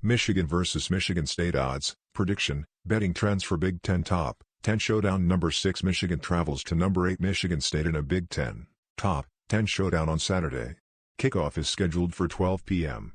Michigan vs. Michigan State odds, prediction, betting trends for Big Ten Top 10 Showdown. Number 6 Michigan travels to number 8 Michigan State in a Big Ten Top 10 Showdown on Saturday. Kickoff is scheduled for 12 p.m.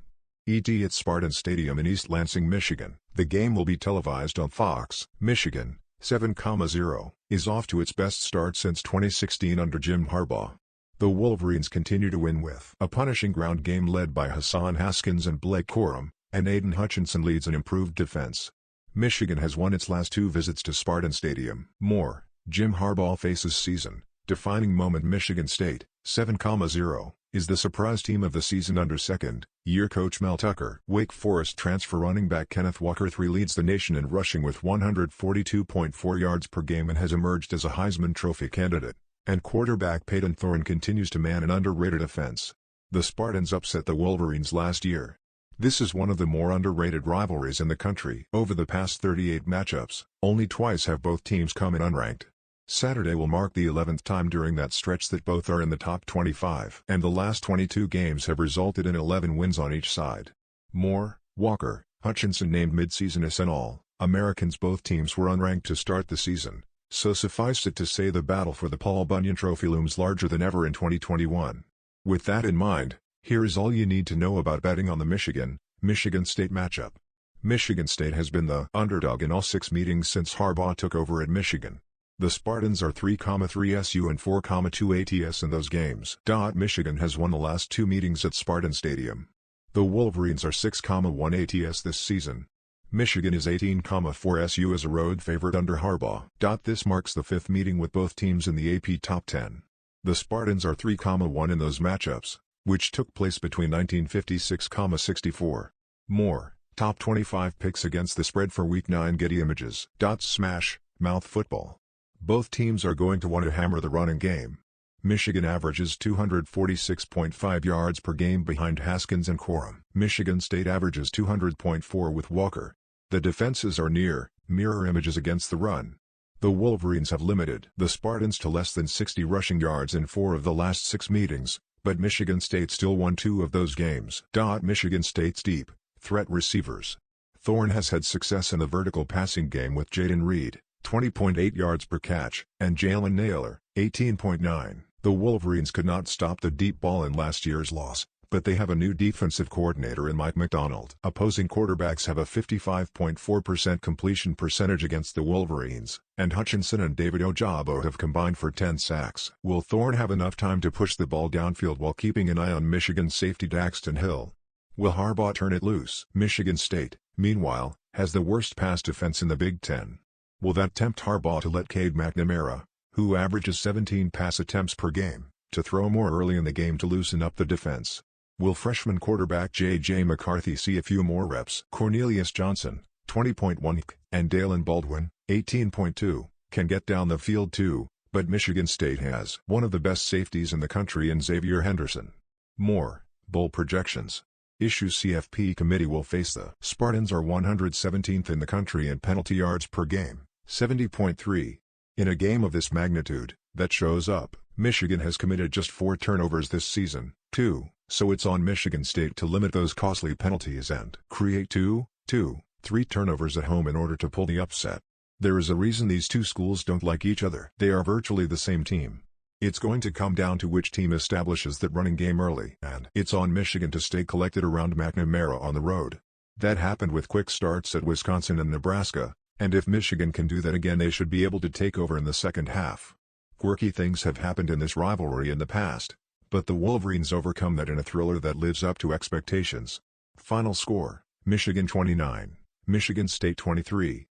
ET at Spartan Stadium in East Lansing, Michigan. The game will be televised on Fox. Michigan, 7,0, is off to its best start since 2016 under Jim Harbaugh. The Wolverines continue to win with a punishing ground game led by Hassan Haskins and Blake Corum, and Aiden Hutchinson leads an improved defense. Michigan has won its last 2 visits to Spartan Stadium. More, Jim Harbaugh faces season-defining moment. Michigan State, 7,0, is the surprise team of the season under second-year coach Mel Tucker. Wake Forest transfer running back Kenneth Walker III leads the nation in rushing with 142.4 yards per game and has emerged as a Heisman Trophy candidate. And quarterback Peyton Thorne continues to man an underrated offense. The Spartans upset the Wolverines last year. This is one of the more underrated rivalries in the country. Over the past 38 matchups, only twice have both teams come in unranked. Saturday will mark the 11th time during that stretch that both are in the top 25. And the last 22 games have resulted in 11 wins on each side. More, Walker, Hutchinson named midseason All-Americans. Both teams were unranked to start the season, so suffice it to say the battle for the Paul Bunyan Trophy looms larger than ever in 2021. With that in mind, here is all you need to know about betting on the Michigan State matchup. Michigan State has been the underdog in all 6 meetings since Harbaugh took over at Michigan. The Spartans are 3,3 SU and 4,2 ATS in those games. Michigan has won the last 2 meetings at Spartan Stadium. The Wolverines are 6,1 ATS this season. Michigan is 18,4 SU as a road favorite under Harbaugh. This marks the 5th meeting with both teams in the AP Top 10. The Spartans are 3,1 in those matchups, which took place between 1956,64. More, top 25 picks against the spread for Week 9. Getty Images. Smash Mouth football. Both teams are going to want to hammer the running game. Michigan averages 246.5 yards per game behind Haskins and Corum. Michigan State averages 200.4 with Walker. The defenses are mirror images against the run. The Wolverines have limited the Spartans to less than 60 rushing yards in 4 of the last 6 meetings, but Michigan State still won 2 of those games. Michigan State's deep threat receivers. Thorne has had success in the vertical passing game with Jaden Reed, 20.8 yards per catch, and Jalen Naylor, 18.9. The Wolverines could not stop the deep ball in last year's loss, but they have a new defensive coordinator in Mike McDonald. Opposing quarterbacks have a 55.4% completion percentage against the Wolverines, and Hutchinson and David Ojabo have combined for 10 sacks. Will Thorne have enough time to push the ball downfield while keeping an eye on Michigan safety Daxton Hill? Will Harbaugh turn it loose? Michigan State, meanwhile, has the worst pass defense in the Big Ten. Will that tempt Harbaugh to let Cade McNamara, who averages 17 pass attempts per game, to throw more early in the game to loosen up the defense? Will freshman quarterback J.J. McCarthy see a few more reps? Cornelius Johnson, 20.1, and Dalen Baldwin, 18.2, can get down the field too, but Michigan State has one of the best safeties in the country in Xavier Henderson. More, bowl projections. Issues CFP committee will face the Spartans are 117th in the country in penalty yards per game, 70.3. In a game of this magnitude, that shows up, Michigan has committed just 4 turnovers this season, so it's on Michigan State to limit those costly penalties and create 3 turnovers at home in order to pull the upset. There is a reason these 2 schools don't like each other. They are virtually the same team. It's going to come down to which team establishes that running game early, and it's on Michigan to stay collected around McNamara on the road. That happened with quick starts at Wisconsin and Nebraska, and if Michigan can do that again they should be able to take over in the second half. Quirky things have happened in this rivalry in the past, but the Wolverines overcome that in a thriller that lives up to expectations. Final score, Michigan 29, Michigan State 23.